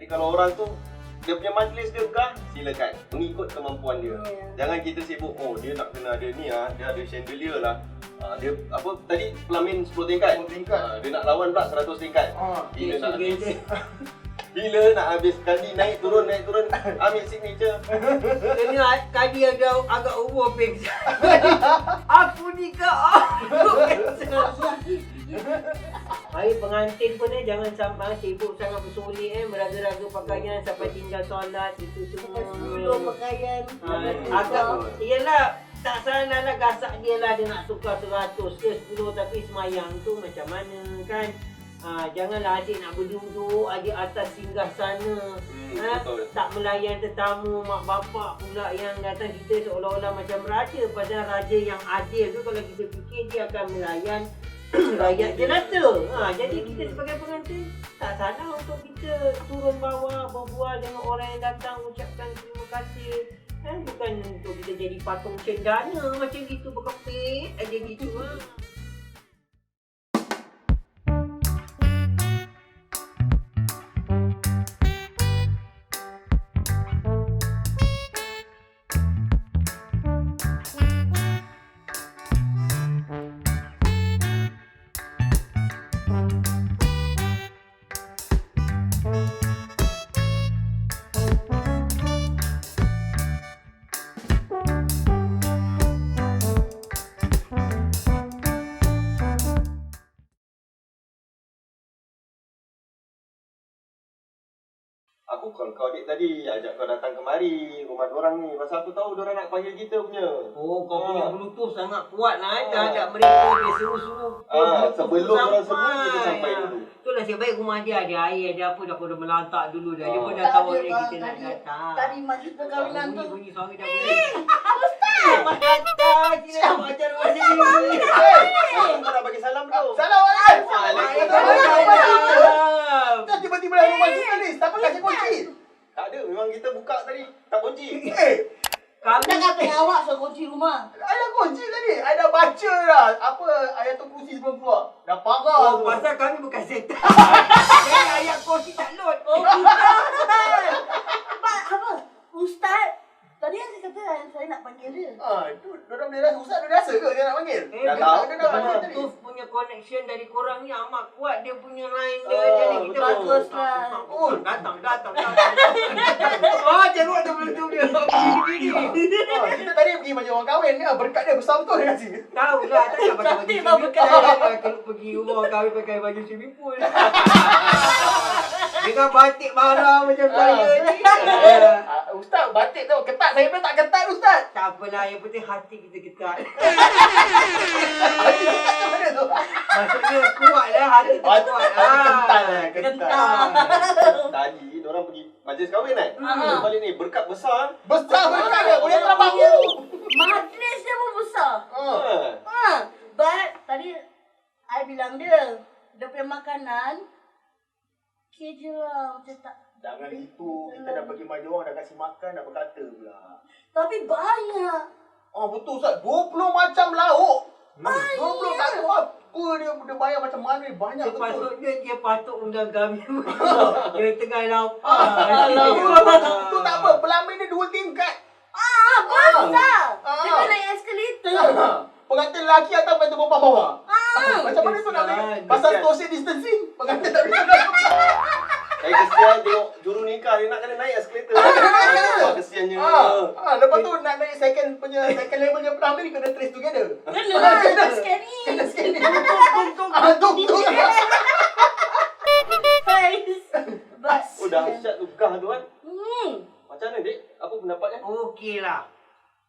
kalau orang tu dia punya majlis dia buka, silakan mengikut kemampuan dia. Jangan kita sibuk, oh dia nak kena ada ni dia ada chandelier lah. Dia apa tadi pelamin 10 tingkat. Dia nak lawan pula 100 tingkat. Bila nak habis? Bila nak habis kadi naik turun ambil signature. Kena kadi agak overpack. Aku ni ke? Hari pengantin pun jangan sampai sibuk sangat bersolek meraga-raga pakaian sampai tinggal solat itu semua. 10 pakaian. Agak iyalah tak salah lah gasak dia lah dia nak tukar 100 ke 10 tapi semayang tu macam mana kan. Janganlah adik nak berduduk adik atas singgah sana. Tak melayan tetamu mak bapak pula yang datang kita seolah-olah macam raja. Padahal raja yang adil tu kalau kita fikir dia akan melayan rakyat jelata. Jadi kita sebagai pengantin tak salah untuk kita turun bawah berbual dengan orang yang datang ucapkan terima kasih. Bukan untuk kita jadi patung cendana macam gitu berkepit aja gitu. Aku kalau kau adik tadi ajak kau datang kemari rumah dorang ni pasal aku tahu dorang nak panggil kita punya. Oh kau punya bluetooth sangat kuat lah dah ajak mereka dia suruh-suruh. Sebelum orang sebut kita sampai dulu. Itulah sebab baik rumah dia ada air ada apa dah kau dah melantak dulu dah. Dia pun dah tahu dia kita nak datang. Tadi majlis perkahwinan tu. Bunyi suami dah bunyi. Selamat datang. Kita nak ajar rumah sini. Kau nak bagi salam tu. Waalaikumsalam. Kan tiba-tiba dalam rumah kita ni, siapa kasih kunci? Tak ada, memang kita buka tadi tak kunci. Dah kata awak suruh kunci rumah. Ayah kunci tadi. Ayah dah baca dah. Apa ayatul kursi sebelum keluar. Dah parah tu. Pasal kami bukan setan. Jadi ayat kursi tak load. Apa? Ustaz? Tadi yang saya kata saya nak panggil dia. Itu dorang dia rasa Ustaz dia rasa ke dia nak panggil? Dah tahu dia dah panggil tadi. Bluetooth punya connection dari korang ni amat kuat dia punya line dia. Oh, Jadi kita betul. baguslah. Oh, datang. Tengok tu Bluetooth dia. Kita tadi pergi macam orang kahwin ni. Berkat dia besar betul dia kasi. Tahu lah, takkan pakai baju Cantik swimming lah pool. berkat. Kalau pergi rumah orang kahwin pakai baju swimming pool. Dengan batik marah macam saya ni. Ustaz batik tu ketat. Saya pun tak ketat Ustaz. Tak apalah, yang penting hati kita ketat. Hati ketat tu mana tu? Maksudnya kuat lah, hati kita kuat. Kental. Tadi dorang pergi majlis kahwin kan? Terus balik ni berkat besar. Besar berkat dia. Boleh terang bangun. Majlis dia pun besar. But tadi I bilang dia punya makanan okey je lah. Macam tak. Jangan gitu. Kita dah pergi majlis orang dah kasih makan dah berkata pula. Tapi banyak. Betul Ustaz. 20 macam lauk. Banyak. 20 tak tahu apa dia bayar macam mana ni. Banyak betul. Sepatutnya dia patut undang kami. Yang tengah lapar. Tu tak apa. Pelamin dia 2 tingkat. Besar. Dia kena naik eskalator. Pengantin lelaki atau pengantin perempuan bawah? Macam mana tu nak Kesian. naik? Pasal social distancing. Pengantin tak bisa naik. Saya kesian tengok juru nikah dia nak kena naik eskalator. Kesiannya. Lepas tu nak naik second level punya pelamin ni kena trace together. Kena lah. Scanning. Kena scanning. Tung. Bas. Oh dahsyat tu gah tu kan. Hmm. Macam mana dek? Apa pendapatnya? Okeylah.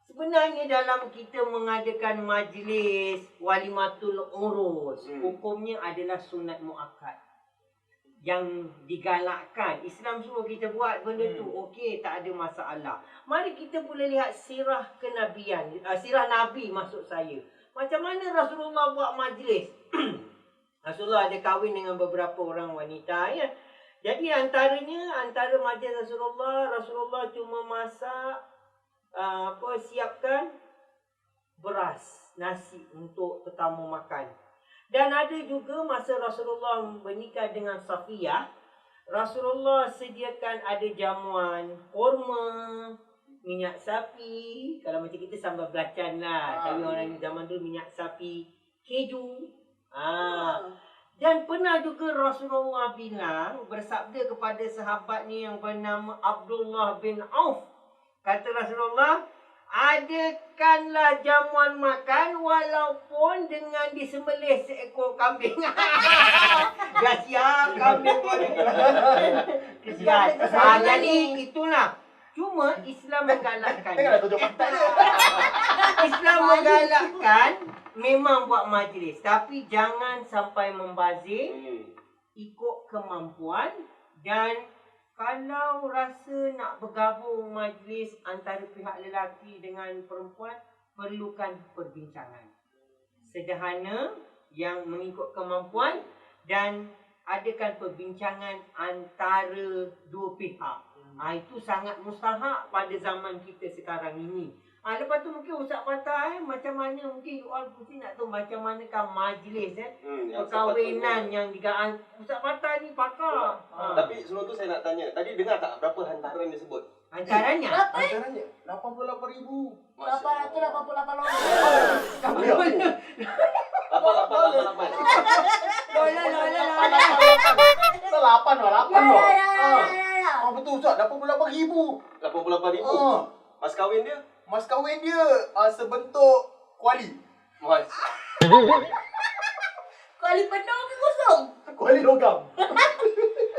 Sebenarnya dalam kita mengadakan majlis walimatul urus, hukumnya adalah sunat muakkad. Yang digalakkan. Islam suruh kita buat benda tu. Okey, tak ada masalah. Mari kita boleh lihat sirah kenabian. Sirah Nabi maksud saya. Macam mana Rasulullah buat majlis. Rasulullah ada kahwin dengan beberapa orang wanita ya. Jadi antara majlis Rasulullah cuma masak siapkan beras, nasi untuk tetamu makan. Dan ada juga masa Rasulullah bernikah dengan Safiyah, Rasulullah sediakan ada jamuan kurma, minyak sapi. Kalau macam kita sambal belacan lah. Tapi orang zaman dulu minyak sapi, keju. Dan pernah juga Rasulullah bilang, bersabda kepada sahabatnya yang bernama Abdullah bin Auf. Kata Rasulullah, adakanlah jamuan makan walaupun dengan disembelih seekor kambing. Dah siap kambing pun. Kesian. Jadi itulah. Cuma Islam menggalakkan. Tengoklah tunjuk pantat dia. Islam menggalakkan memang buat majlis. Tapi jangan sampai membazir. Ikut kemampuan. Dan kalau rasa nak bergabung majlis antara pihak lelaki dengan perempuan, perlukan perbincangan sederhana yang mengikut kemampuan dan adakan perbincangan antara dua pihak. Itu sangat mustahak pada zaman kita sekarang ini. Lepas tu mungkin Ustaz Fatah macam mana mungkin you all mesti nak tahu macam manakah majlis perkahwinan yang digaan. Ustaz Fatah ni pakar. Tapi sebelum tu saya nak tanya, tadi dengar tak berapa hantaran disebut? Hantarannya? Hantarannya 88,000. 888. Apa 888? Lola. 8 lah. Ya. Betul Ustaz, 88,000. 88,000. Mas kahwin dia? Mas kahwin dia sebentuk kuali. Mas. Kuali penuh ke kosong? Kuali logam.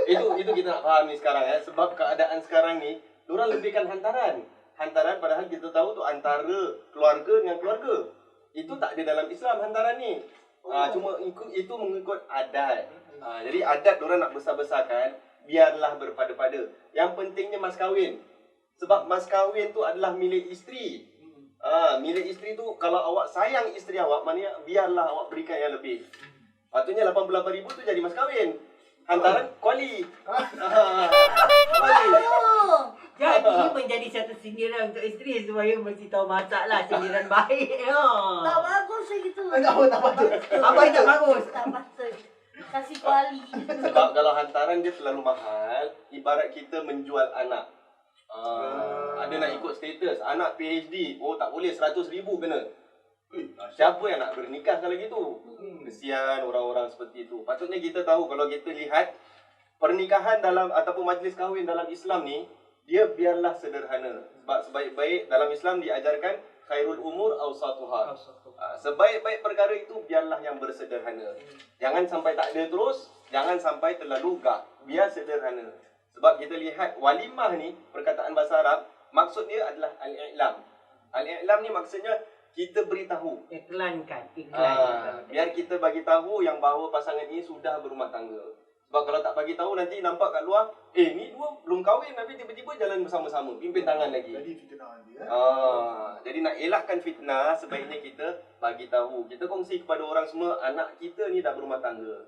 Itu kita nak faham ni sekarang sebab keadaan sekarang ni diorang lebihkan hantaran. Hantaran padahal kita tahu tu antara keluarga dengan keluarga. Itu tak ada dalam Islam hantaran ni. Cuma itu mengikut adat. Jadi adat diorang nak besar-besarkan, biarlah berpada-pada. Yang pentingnya mas kahwin. Sebab mas kahwin tu adalah milik isteri. Milik isteri tu kalau awak sayang isteri awak, maknanya biarlah awak berikan yang lebih. Patutnya 88,000 tu jadi mas kahwin. Hantaran kuali. Kuali. Jadi menjadi satu sindiran untuk isteri supaya mesti tahu masak lah. Sindiran baik. Tak bagus gitu. Tak patut. Apa yang tak bagus? Tak patut. Kasih kuali. Sebab kalau hantaran dia terlalu mahal, ibarat kita menjual anak. Ada nak ikut status anak PhD, tak boleh 100,000 kena. Siapa yang nak bernikah kalau gitu? Kesian orang-orang seperti itu. Patutnya kita tahu kalau kita lihat pernikahan dalam ataupun majlis kahwin dalam Islam ni, dia biarlah sederhana. Sebab sebaik-baik dalam Islam diajarkan khairul umur awsatuha. Sebaik-baik perkara itu biarlah yang bersederhana. Jangan sampai tak ada terus, jangan sampai terlalu gah. Biar sederhana. Sebab kita lihat walimah ni, perkataan bahasa Arab, maksud dia adalah al-i'lam. Al-i'lam ni maksudnya kita beritahu. Iklankan. Biar kita bagi tahu yang bahawa pasangan ini sudah berumah tangga. Sebab kalau tak bagi tahu nanti nampak kat luar, ni dua belum kahwin tapi tiba-tiba jalan bersama-sama, pimpin tangan lagi. Jadi fitnah dia. Jadi nak elakkan fitnah, sebaiknya kita bagi tahu. Kita kongsi kepada orang semua, anak kita ni dah berumah tangga.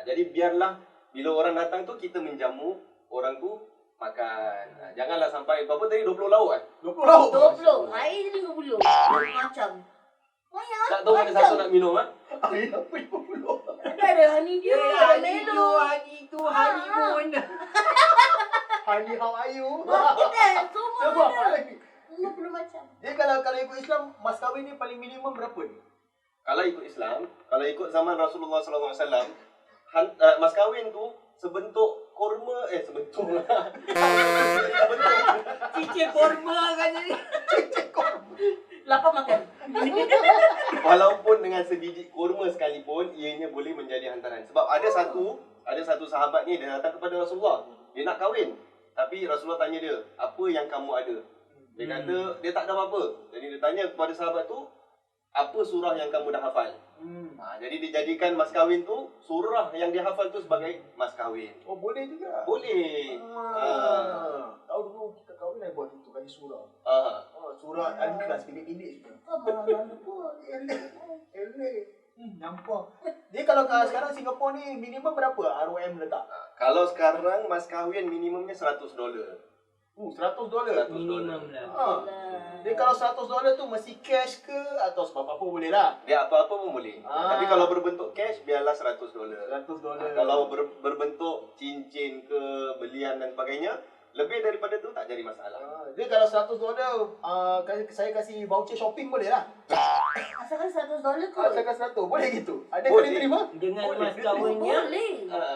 Jadi biarlah bila orang datang tu kita menjamu orang tu makan. Janganlah sampai berapa tadi 20 lauk 20 lauk. 20. Air jadi 50. Macam. Tak tahu mana satu nak minum Air apa 50? Ada honey dia. Ada melo. Hari tu honeymoon. Honey how are you? Kita Semua semua ada. ada. 50 macam. Dia kalau ikut Islam, mas kahwin ni paling minimum berapa ni? Kalau ikut Islam, kalau ikut zaman Rasulullah SAW, mas kahwin tu sebentuk kurma, sebentuk lah. Cicir korma kan ni. Lapar makan. Walaupun dengan sebiji kurma sekalipun, ianya boleh menjadi hantaran. Sebab ada satu sahabat ni, dia datang kepada Rasulullah. Dia nak kahwin. Tapi Rasulullah tanya dia, apa yang kamu ada? Dia kata, dia tak ada apa-apa. Jadi dia tanya kepada sahabat tu, apa surah yang kamu dah hafal? Jadi dijadikan mas kahwin tu, surah yang dia hafal tu sebagai mas kahwin. Oh boleh juga. Boleh. Tahu dulu kita kahwin dah buat itu bagi surah. Surah Al-Ikhlas pendek-pendek juga. Nampak. Dia kalau sekarang Singapura ni minimum berapa ROM letak? Kalau sekarang mas kahwin minimumnya $100. $100. Minimum lah. Dia kalau $100 tu mesti cash ke atau sebab apa boleh lah. Dia apa-apa pun boleh. Tapi kalau berbentuk cash, biarlah $100. $100. Kalau berbentuk cincin ke, belian dan sebagainya, lebih daripada tu tak jadi masalah. Dia kalau $100, saya kasih voucher shopping boleh lah. Asalkan $100 tu. Asalkan 100, boleh gitu? Ada Boleh. kena terima? Dengan Boleh, mas dia kahwinnya, Boleh.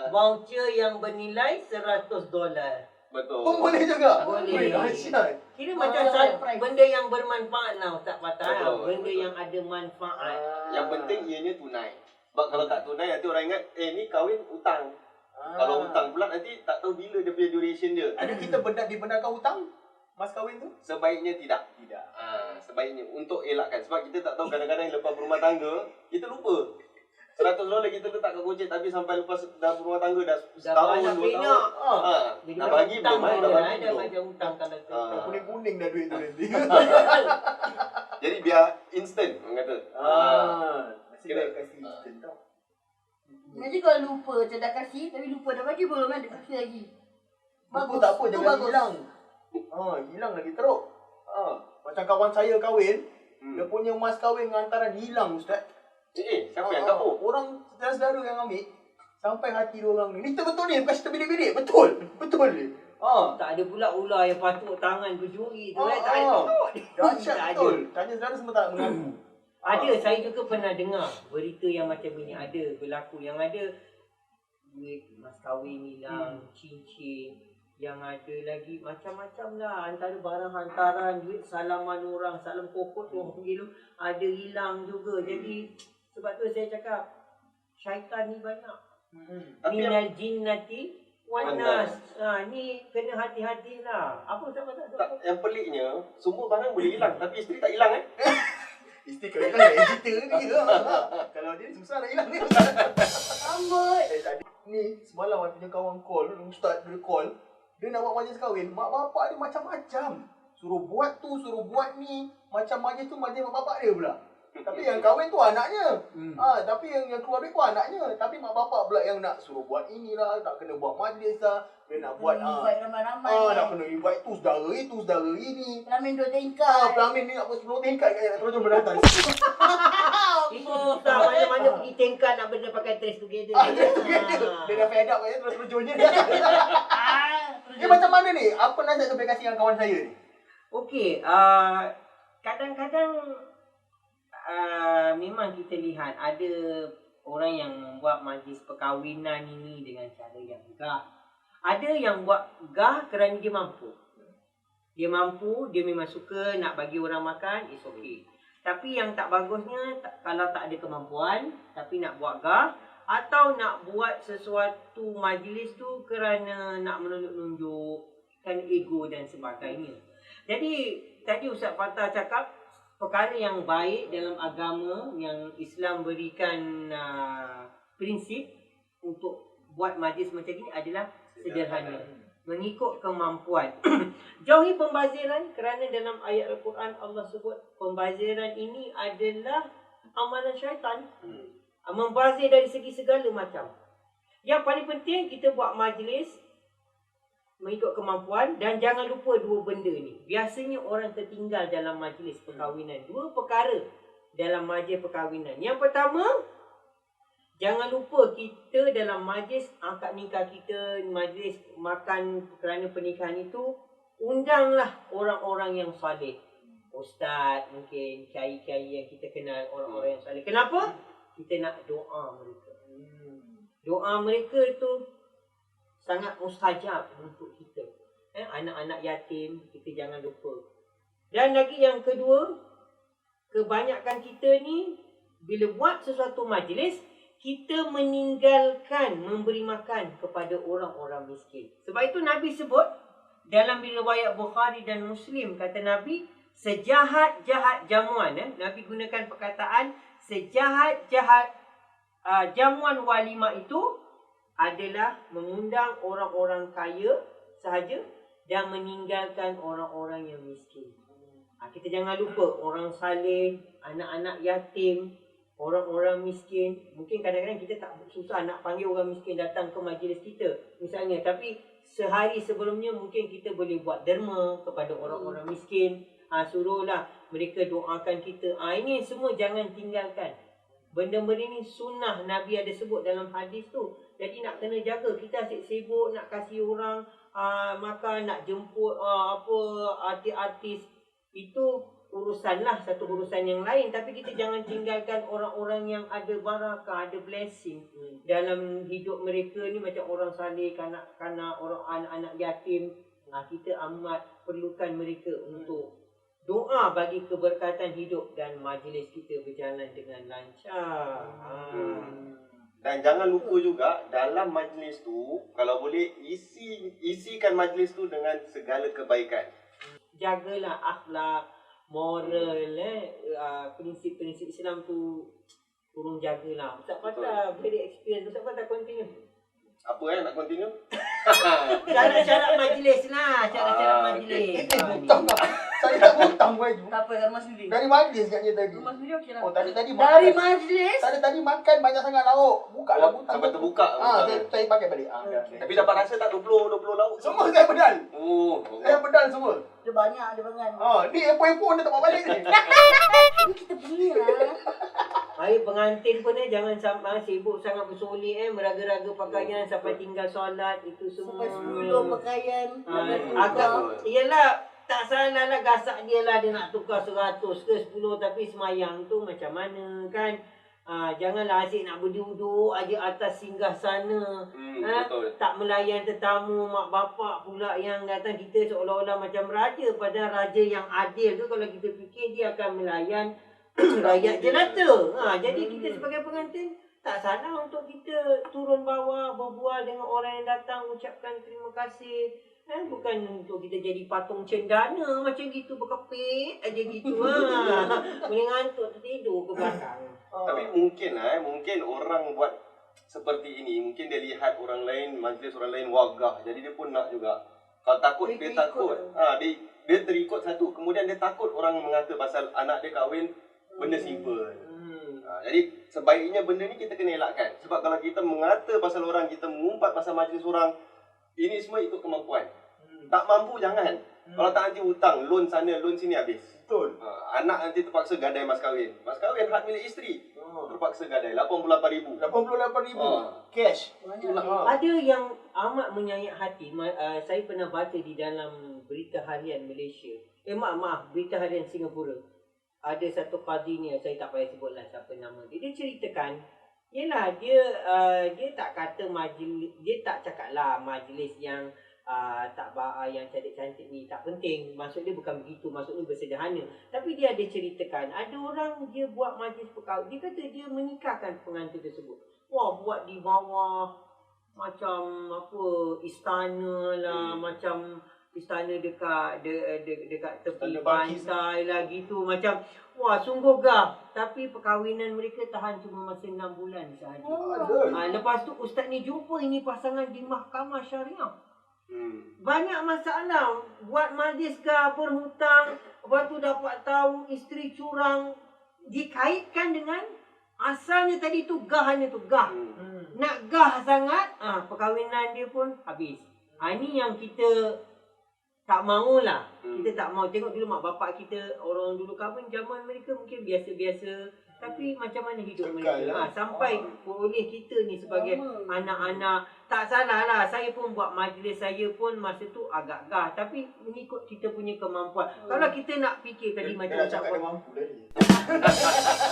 voucher yang bernilai $100. Betul. Pun boleh juga? Boleh. Dahsyat. Kira Oh, macam price. benda yang bermanfaat lah Ustaz Fatah. Betul, Benda betul. yang ada manfaat. Yang penting ianya tunai. Sebab kalau tak tunai, nanti orang ingat, ni kahwin utang. Kalau hutang pula nanti tak tahu bila dia punya duration dia. Ada kita dibenarkan hutang? Mas kahwin tu? Sebaiknya tidak. Tidak. Sebaiknya untuk elakkan. Sebab kita tak tahu kadang-kadang lepas berumah tangga, kita lupa. $100 kita letak kat gojek tapi sampai lepas dah berumah tangga dah setahun, banyak 2 pinak. tahun. Nak bagi belum? Dah bagi Dah belum? macam hutang kalau tu. Kuning-kuning dah duit tu nanti. Jadi biar instant orang kata. Nasib baik kasih instant tau. Nanti kalau lupa macam dah kasih, tapi lupa dah bagi belum kan, dia kasih lagi. Bagus tak apa, tu jangan bagus. hilang. Hilang lagi teruk. Macam kawan saya kahwin, dia punya mas kahwin hantaran hilang Ustaz. Siapa yang kapur? Orang saudara-saudara yang ambil sampai hati dia orang ni. Ni cerita betul ni, bukan cerita bidik-bidik. Betul. Betul ni. Tak ada pula ular yang patuk tangan berjuri tu kan. Tak ada. Dahsyat Tak betul. Tanya saudara semua tak mengaku. Ada, saya juga pernah dengar berita yang macam ini. Ada berlaku yang ada duit mas kahwin hilang, cincin, yang ada lagi macam-macam lah. Antara barang hantaran, duit salaman orang, salam kokot orang panggil tu, ada hilang juga. Jadi sebab tu saya cakap, syaitan ni banyak. Tapi Minal jinnati wan nas. Ni kena hati-hati lah. Apa tak kata? tak, yang peliknya, semua barang boleh hilang tapi isteri tak hilang Isteri kalau hilang nak cerita ni. Kalau dia susah nak hilang ni. Ambut. Tadi ni semalam ada punya kawan call, ustaz dia call. Dia nak buat majlis kahwin, mak bapak dia macam-macam. Suruh buat tu, suruh buat ni. Macam majlis tu majlis mak bapak dia pula. Tapi yang kahwin tu anaknya. Tapi yang keluar duit pun anaknya. Tapi mak bapak pula yang nak suruh buat inilah, tak kena buat majlis lah. Dia nak buat Invite ramai-ramai. nak kena invite tu saudara itu, saudara ini. Pelamin 2 tingkat. Pelamin ni nak buat 10 tingkat kat terus mendatang. Itu tak mana-mana pergi tingkat nak benda pakai trace together. Dia dah fed up kat terus terjunnya dia. Dia macam mana ni? Apa nasihat sampai kasih dengan kawan saya ni? Okey, kadang-kadang memang kita lihat ada orang yang membuat majlis perkahwinan ini dengan cara yang gah. Ada yang buat gah kerana dia mampu. Dia mampu, dia memang suka nak bagi orang makan, it's okay. Tapi yang tak bagusnya, kalau tak ada kemampuan, tapi nak buat gah, atau nak buat sesuatu majlis tu kerana nak menunjuk-nunjukkan ego dan sebagainya. Jadi, tadi Ustaz Fatah cakap, perkara yang baik dalam agama yang Islam berikan prinsip untuk buat majlis macam ini adalah sederhana, mengikut kemampuan. Jauhi pembaziran kerana dalam ayat Al-Quran Allah sebut pembaziran ini adalah amalan syaitan. Membazir dari segi segala macam. Yang paling penting kita buat majlis mengikut kemampuan dan jangan lupa 2 benda ni. Biasanya orang tertinggal dalam majlis perkahwinan. 2 perkara dalam majlis perkahwinan. Yang pertama, jangan lupa kita dalam majlis akad nikah kita, majlis makan kerana pernikahan itu, undanglah orang-orang yang soleh. Ustaz mungkin, kiai-kiai yang kita kenal, orang-orang yang soleh. Kenapa? Kita nak doa mereka. Doa mereka itu sangat mustajab untuk kita. Anak-anak yatim, kita jangan lupa. Dan lagi yang kedua, kebanyakan kita ni, bila buat sesuatu majlis, kita meninggalkan memberi makan kepada orang-orang miskin. Sebab itu Nabi sebut dalam riwayat Bukhari dan Muslim, kata Nabi, sejahat-jahat jamuan. Nabi gunakan perkataan sejahat-jahat jamuan walimah itu adalah mengundang orang-orang kaya sahaja dan meninggalkan orang-orang yang miskin. Kita jangan lupa orang saleh, anak-anak yatim, orang-orang miskin. Mungkin kadang-kadang kita tak susah nak panggil orang miskin datang ke majlis kita misalnya, tapi sehari sebelumnya mungkin kita boleh buat derma kepada orang-orang miskin. Suruhlah mereka doakan kita. Ini semua jangan tinggalkan. Benda-benda ni sunnah Nabi ada sebut dalam hadis tu. Jadi nak kena jaga. Kita asyik sibuk nak kasih orang makan, nak jemput artis-artis. Itu urusanlah, satu urusan yang lain. Tapi kita jangan tinggalkan orang-orang yang ada barakah, ada blessing dalam hidup mereka ni, macam orang saleh, kanak-kanak, orang anak-anak yatim. Kita amat perlukan mereka untuk doa bagi keberkatan hidup dan majlis kita berjalan dengan lancar. Dan jangan lupa juga dalam majlis tu, kalau boleh isikan majlis tu dengan segala kebaikan. Jagalah akhlak, moral, prinsip-prinsip Islam tu tolong jagalah. Ustaz Fatah very experience. Ustaz Fatah continue. Apa nak continue? Syarat-syarat majlis lah. Syarat-syarat majlis. Butang lah. Saya tak butang baju. Tak apa, rumah sendiri. Dari majlis katnya tadi. Rumah sendiri okey lah. Oh, tadi Dari makan. majlis. Tadi makan banyak sangat lauk. Buka lah butang. Sampai terbuka. Saya pakai balik. Tapi dapat rasa tak 20 lauk? Semua saya pedal. Oh. Saya pedal semua. Dia banyak, dia banyak. Ni epon-epon dia tak bawa balik ni. Ini kita punya lah. Hari pengantin pun jangan sampai sibuk sangat bersolek meraga-raga pakaian sampai tinggal solat itu semua. Sampai 10 pakaian. Agak iyalah tak salah lah gasak dia lah, dia nak tukar 100 ke 10 tapi semayang tu macam mana kan. Janganlah asyik nak berduduk aja atas singgah sana. Betul. Tak melayan tetamu, mak bapak pula yang datang. Kita seolah-olah macam raja. Padahal raja yang adil tu kalau kita fikir dia akan melayan rakyat jelata. Jadi kita sebagai pengantin tak salah untuk kita turun bawah, berbual dengan orang yang datang, ucapkan terima kasih. Bukan untuk kita jadi patung cendana macam gitu, berkepit aja gitu. Boleh ngantuk tertidur ke belakang. Tapi mungkin orang buat seperti ini, mungkin dia lihat orang lain, majlis orang lain wagah, jadi dia pun nak juga. Kalau takut, dia takut. Dia terikut satu, kemudian dia takut orang mengata pasal anak dia kahwin benda simple. Jadi sebaiknya benda ni kita kena elakkan. Sebab kalau kita mengata pasal orang, kita mengumpat pasal majlis orang, ini semua ikut kemampuan. Tak mampu jangan. Kalau tak nanti hutang, loan sana, loan sini habis. Betul. Anak nanti terpaksa gadai mas kahwin. Mas kahwin hak milik isteri. Terpaksa gadai 88,000. 88,000 cash. Ada yang amat menyayat hati. Saya pernah baca di dalam berita harian Malaysia. Maaf, berita harian Singapura. Ada satu qadi ni, saya tak payah sebutlah siapa nama dia. Dia ceritakan, yelah dia tak kata majlis, dia tak cakap lah majlis yang yang cantik-cantik ni tak penting. Maksud dia bukan begitu, maksudnya bersederhana. Tapi dia ada ceritakan, ada orang dia buat majlis perkahwinan. Dia kata dia menikahkan pengantin tersebut. Wah, buat di bawah macam istana lah, macam istana dekat tepi pantai lah gitu. Macam wah, sungguh gah. Tapi perkahwinan mereka tahan cuma masa 6 bulan sahaja. Lepas tu ustaz ni jumpa ini pasangan di mahkamah syariah. Banyak masalah. Buat majlis gah, berhutang. Lepas tu dapat tahu isteri curang. Dikaitkan dengan asalnya tadi tu gahnya tu gah. Nak gah sangat, perkahwinan dia pun habis. Ini yang kita tak maulah. Kita tak mau. Tengok dulu mak bapak kita, orang dulu kahwin zaman mereka mungkin biasa-biasa. Tapi macam mana hidup mereka? Sampai oleh kita ni sebagai anak-anak. Tak salah lah. Saya pun buat majlis saya pun masa tu agak gah. Tapi mengikut kita punya kemampuan. Kalau kita nak fikir tadi macam Dia cakap dia mampu tadi.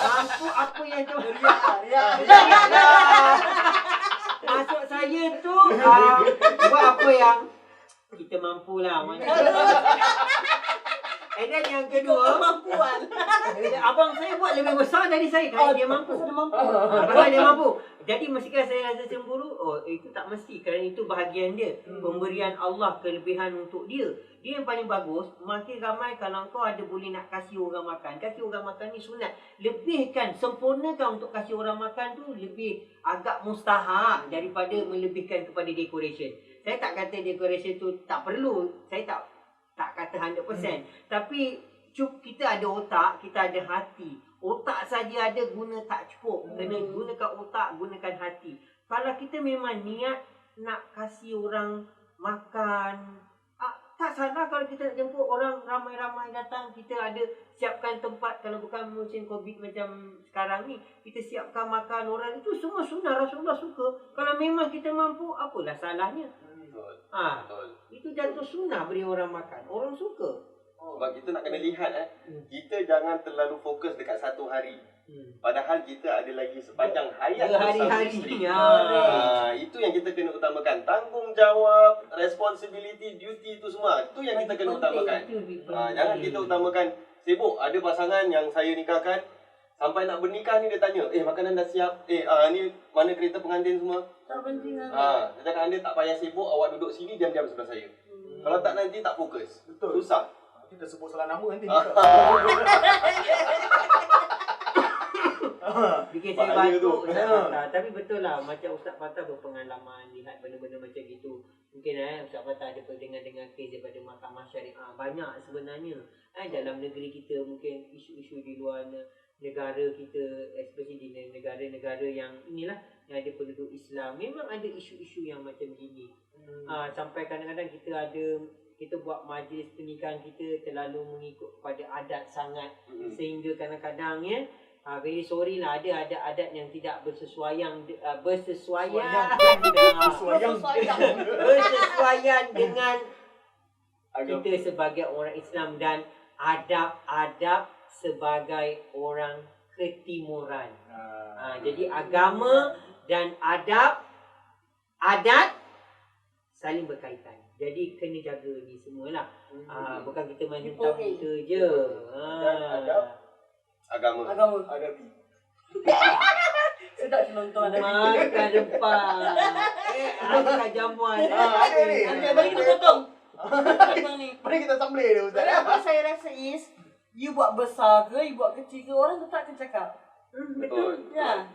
mampu apa yang tu? Maksud saya tu buat apa yang kita mampu lah. Dan yang kedua, Kemampuan. abang saya buat lebih besar dari saya kerana dia mampu. Kerana dia mampu. Jadi mestikan saya rasa cemburu? Itu tak mesti. Kerana itu bahagian dia. Pemberian Allah, kelebihan untuk dia. Dia yang paling bagus. Makin ramai kalau kau ada boleh nak kasih orang makan. Kasih orang makan ni sunat. Lebihkan, sempurnakan untuk kasih orang makan tu lebih agak mustahak daripada melebihkan kepada decoration. Saya tak kata decoration tu tak perlu. Saya tak kata 100%. Tapi kita ada otak, kita ada hati. Otak saja ada guna tak cukup. Kena gunakan otak, gunakan hati. Kalau kita memang niat nak kasih orang makan. Tak salah kalau kita nak jemput orang ramai-ramai datang, kita ada siapkan tempat. Kalau bukan musim Covid macam sekarang ni, kita siapkan makan orang, itu semua sunnah, Rasulullah suka. Kalau memang kita mampu, apalah salahnya. Betul. Ha, Betul. itu jatuh sunnah beri orang makan. Orang suka. Sebab kita nak kena lihat kita jangan terlalu fokus dekat satu hari. Padahal kita ada lagi sepanjang hayat bersama isteri. Itu yang kita kena utamakan. Tanggungjawab, responsibility, duty itu semua. Itu yang kita kena utamakan. Jangan kita utamakan sibuk. Ada pasangan yang saya nikahkan, sampai nak bernikah ni dia tanya, makanan dah siap. Ni mana kereta pengantin semua? Tak penting lah. Saya cakap, anda tak payah sibuk, awak duduk sini diam-diam sebelah saya. Kalau tak nanti tak fokus. Betul. Susah. Kita sebut salah nama nanti. Bikin saya Bahaya batuk tu. Ustaz Fatah. Tapi betul lah, macam Ustaz Fatah berpengalaman lihat benda-benda macam gitu. Mungkin Ustaz Fatah ada dengan kes daripada mahkamah syariah. Banyak sebenarnya dalam negeri kita, mungkin isu-isu di luar negara kita, especially di negara-negara yang inilah, yang ada penduduk Islam, memang ada isu-isu yang macam gini. Sampai kadang-kadang kita buat majlis pernikahan kita terlalu mengikut kepada adat sangat, sehingga kadang-kadang very sorry lah, ada adat yang tidak bersesuaian dengan kita sebagai orang Islam dan adab-adab sebagai orang ketimuran. Jadi agama dan adat saling berkaitan. Jadi kena jaga ni semualah. Bukan kita main hentam kita je. Adab, agama. Adabi. Sedap nonton ada. Makan rempah. Makan jamuan. Ada ni. Mari kita potong. Potong ni. Mari kita sambelih dia Ustaz. Apa saya rasa is, you buat besar ke, you buat kecil ke, orang tetap akan cakap. Betul. Ya.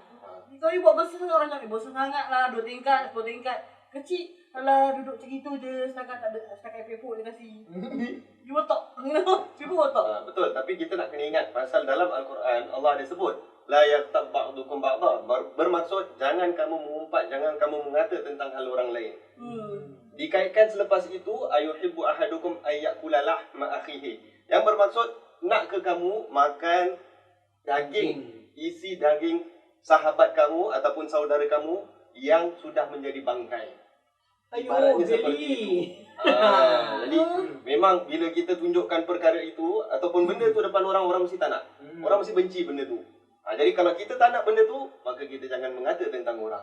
Kalau you buat besar, orang cakap besar sangat lah, 2 tingkat, 10 tingkat. Kecil, alah duduk macam itu je, setakat tak ada, setakat pepuk dia kasi. You botak. Cuba botak. Betul, tapi kita nak kena ingat pasal dalam Al-Quran Allah ada sebut la yaghtab ba'dukum ba'dha. Bermaksud jangan kamu mengumpat, jangan kamu mengata tentang hal orang lain. Dikaitkan selepas itu ayuhibbu ahadukum ayyakula lahma akhihi. Yang bermaksud nak ke kamu makan daging, isi daging sahabat kamu ataupun saudara kamu yang sudah menjadi bangkai. Ibaratnya seperti itu. Jadi memang bila kita tunjukkan perkara itu ataupun benda tu depan orang mesti tak nak. Orang mesti benci benda tu. Jadi kalau kita tak nak benda tu, maka kita jangan mengata tentang orang.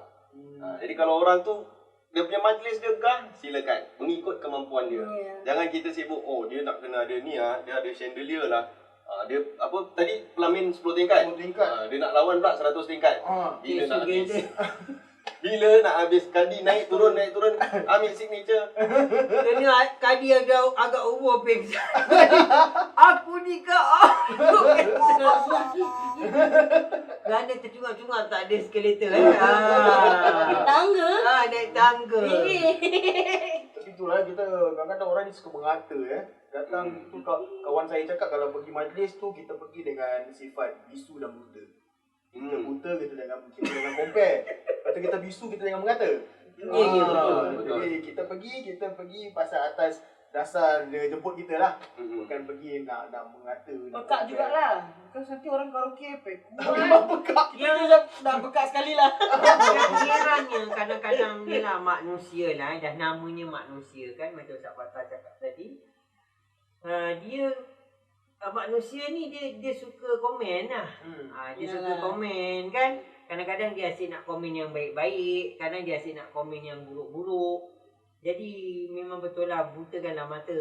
Jadi kalau orang tu dia punya majlis dia gah, silakan mengikut kemampuan dia. Jangan kita sibuk, dia nak kena ada ni dia ada chandelier lah. Dia apa tadi pelamin 10 tingkat. 10 tingkat. Dia nak lawan pula 100 tingkat. Bila nak habis? Bila nak habis kadi naik turun ambil signature. Kena kadi agak umur pengsan. Aku nikah. Kerana tercungang-cungang tak ada skeleton. Naik tangga. Naik tangga. Tapi itulah kita kadang-kadang orang ni suka mengata Datang tu kawan saya cakap kalau pergi majlis tu kita pergi dengan sifat bisu dan buta. Kita buta kita jangan compare. Kata kita bisu kita jangan mengata. Betul. Jadi kita pergi pasal atas dasar dia jemput kita lah. Bukan pergi nak mengata. Pekak jugalah. Bukan nanti orang karaoke Memang pekak. Kita dah pekak sekali lah. Kiranya kadang-kadang ni lah manusia lah, dah namanya manusia kan, macam Ustaz Fatah cakap tadi. Dia manusia ni dia suka komen lah. Dia suka komen kan. Kadang-kadang dia asyik nak komen yang baik-baik, kadang dia asyik nak komen yang buruk-buruk. Jadi memang betul lah, butakanlah mata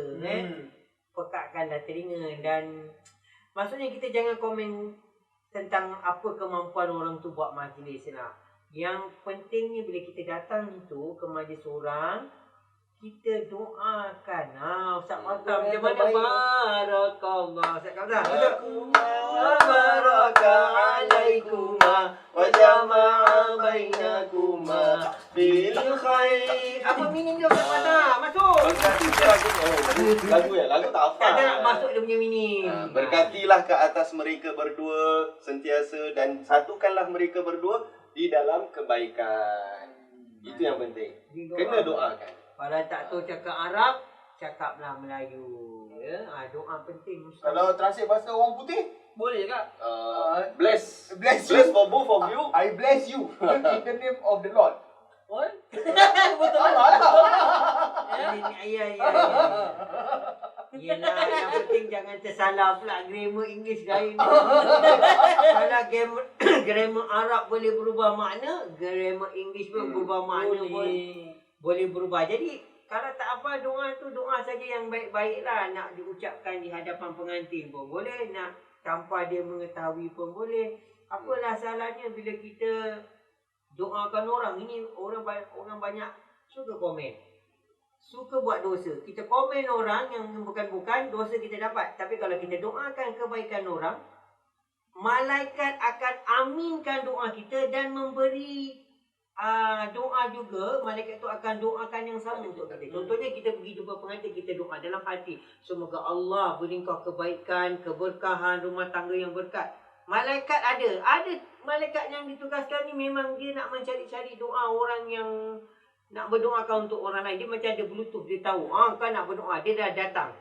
pekakkanlah telinga. Dan maksudnya kita jangan komen tentang apa kemampuan orang tu buat majlis lah. Yang pentingnya bila kita datang tu ke majlis orang, kita doakan. Ustaz Fatah macam mana? Barakallah. Ustaz Fatah. Barakalaikuma wa jama'a bainakuma bil khair. Apa meaning dia Ustaz Fatah? Masuk. Lagu tak hafal. Tak nak masuk dia punya meaning. Berkatilah ke atas mereka berdua sentiasa dan satukanlah mereka berdua di dalam kebaikan. Itu yang penting. Kena doakan. Kalau tak tahu cakap Arab, cakaplah Melayu. Ya, doa penting Ustaz. Kalau translate bahasa orang putih, Boleh kak? Bless. bless Bless you. for both of you. I bless you in the name of the Lord. What? Betul Ya. Yelah, yang penting jangan tersalah pula grammar English lain. Kalau grammar Arab boleh berubah makna, grammar English pun berubah makna pun boleh berubah. Jadi kalau tak apa doa tu doa saja yang baik-baik lah, nak diucapkan di hadapan pengantin pun boleh, nak tanpa dia mengetahui pun boleh. Apalah salahnya bila kita doakan orang. Ini orang banyak suka komen, suka buat dosa. Kita komen orang yang bukan-bukan, dosa kita dapat. Tapi kalau kita doakan kebaikan orang, malaikat akan aminkan doa kita dan memberi doa juga. Malaikat tu akan doakan yang sama untuk kita. Contohnya kita pergi jumpa pengantin, kita doa dalam hati, semoga Allah beri kau kebaikan, keberkahan, rumah tangga yang berkat. Malaikat ada malaikat yang ditugaskan ni memang dia nak mencari-cari doa orang yang nak berdoakan untuk orang lain. Dia macam ada bluetooth, dia tahu kau nak berdoa, dia dah datang.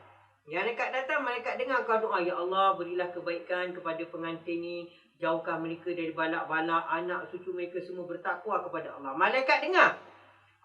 Malaikat datang, malaikat dengar kau doa, ya Allah berilah kebaikan kepada pengantin ni, jauhkan mereka dari balak-balak, anak cucu mereka semua bertakwa kepada Allah. Malaikat dengar.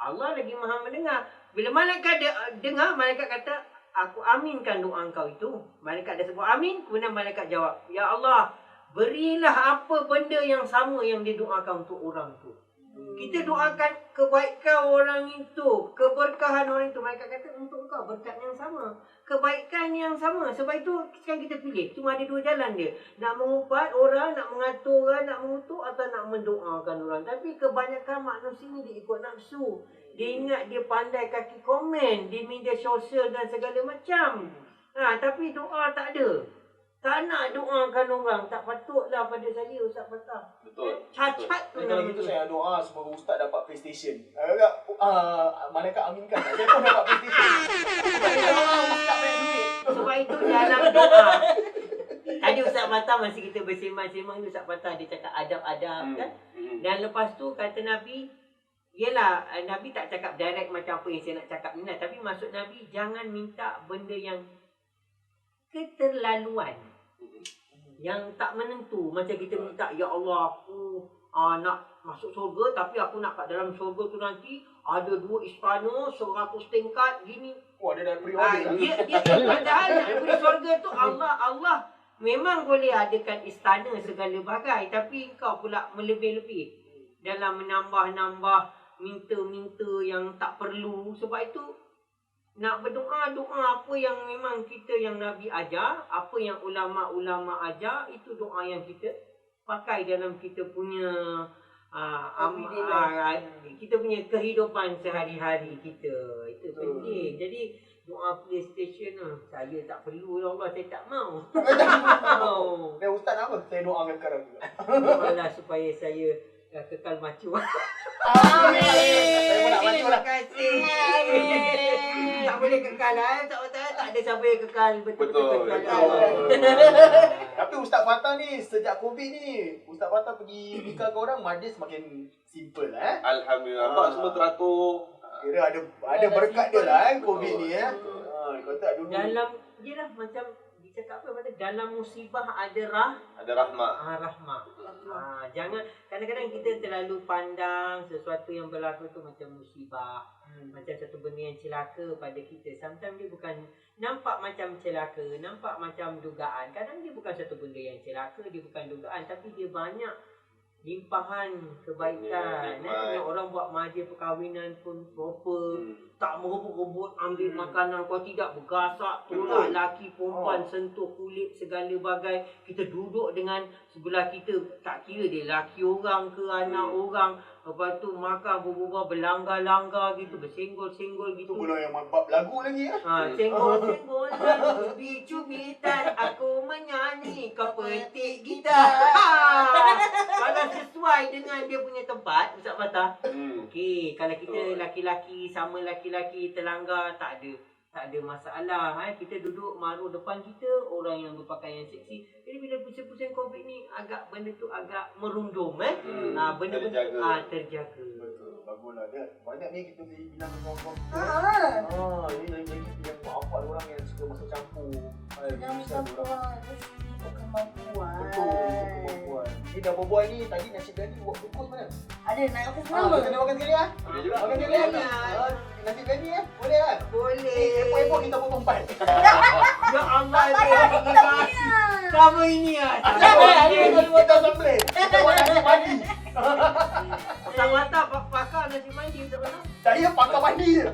Allah lagi Maha mendengar. Bila malaikat dengar, malaikat kata, aku aminkan doa engkau itu. Malaikat dah sebut amin, kemudian malaikat jawab, ya Allah berilah apa benda yang sama yang dia doakan untuk orang tu. Kita doakan kebaikan orang itu, keberkahan orang itu. Mereka kata untuk kau berkat yang sama, kebaikan yang sama. Sebab itu sekarang kita pilih. Cuma ada dua jalan dia. Nak mengumpat orang, nak mengatur orang, nak mengutuk atau nak mendoakan orang. Tapi kebanyakan manusia ni dia ikut nafsu. Dia ingat dia pandai kaki komen di media sosial dan segala macam. Tapi doa tak ada. Tak nak doakan orang. Tak patutlah pada saya Ustaz Fatah. Betul. Cacat tu Kalau gitu namanya. saya doa semoga ustaz dapat PlayStation. Malaikat aminkan. Saya pun dapat PlayStation. Ustaz banyak duit. Sebab itu dalam doa. Tadi Ustaz Fatah masa kita bersembang-sembang ni, Ustaz Fatah dia cakap adab-adab kan. Dan lepas tu kata Nabi, yelah Nabi tak cakap direct macam apa yang saya nak cakap ni lah. Tapi maksud Nabi jangan minta benda yang keterlaluan, yang tak menentu. Macam kita minta, ya Allah aku nak masuk syurga, tapi aku nak kat dalam syurga tu nanti ada 2 istana 100 tingkat gini. Wah, dia dah pre-order. Dia padahal nak beri syurga tu Allah memang boleh adakan istana segala bagai, tapi kau pula melebih-lebih dalam menambah-nambah, minta-minta yang tak perlu. Sebab itu nak berdoa, doa apa yang memang kita, yang Nabi ajar, apa yang ulama-ulama ajar, itu doa yang kita pakai dalam kita punya kita punya kehidupan sehari-hari kita. Itu penting. Jadi doa PlayStation saya tak perlu, ya Allah saya tak mau. Ustaz apa? Saya doakan sekarang juga. Doalah supaya saya kekal macu. Amin. Saya pun nak maju lah. Terima kasih. Tak boleh kekal lah. Tak ada siapa yang kekal. Betul-betul kekal. Tapi Ustaz Fatah ni sejak Covid ni, Ustaz Fatah pergi nikah ke orang, majlis makin simple lah. Alhamdulillah. Nampak semua teratur. Kira ada berkat dia lah Covid ni Kau tak dulu. Dalam, yelah macam cakap apa, dalam musibah ada rahmah. rahmah. Jangan, kadang-kadang kita terlalu pandang sesuatu yang berlaku tu macam musibah, macam satu benda yang celaka pada kita. Sometimes dia bukan nampak macam celaka, nampak macam dugaan. Kadang dia bukan satu benda yang celaka, dia bukan dugaan, tapi dia banyak limpahan kebaikan. Orang buat majlis perkahwinan pun proper, tak merebut-rebut ambil makanan, kau tidak bergasak, tolak laki perempuan, sentuh kulit segala bagai. Kita duduk dengan sebelah kita, tak kira dia laki orang ke anak orang, lepas tu makan berbual berlanggar-langgar gitu, bersenggol-senggol gitu. Tu pula yang bab lagu lagi Senggol-senggol cubit-cubitan, aku menyanyi, kau petik gitar. Kalau sesuai dengan dia punya tempat, Ustaz Fatah. Okey, kalau kita laki-laki sama laki-laki terlanggar, tak ada. tak ada masalah. Kita duduk maru depan kita, orang yang berpakaian seksi. Jadi bila pusing-pusing COVID ni, agak benda tu agak merundum. Benda-benda terjaga. Betul, baguslah dia. Banyak ni kita boleh bilang ke kawan-kawan. Ini lagi yang apa orang yang suka masuk campur. Yang kemampuan, kemampuan. Betul, kemampuan. Ni dah berbual ni, tadi nasi biryani buat bungkus mana? Ada nak makan sama. Kita makan sekali ah. Boleh juga. Makan sekali ah. Nasi biryani boleh kan? Boleh. Epok-epok kita potong empat. Ya Allah, Kita punya. sama ini ah. Kita potong sambal. Kita buat nasi mandi. Otak mata pakar nasi mandi untuk mana? Saya pakar mandi je.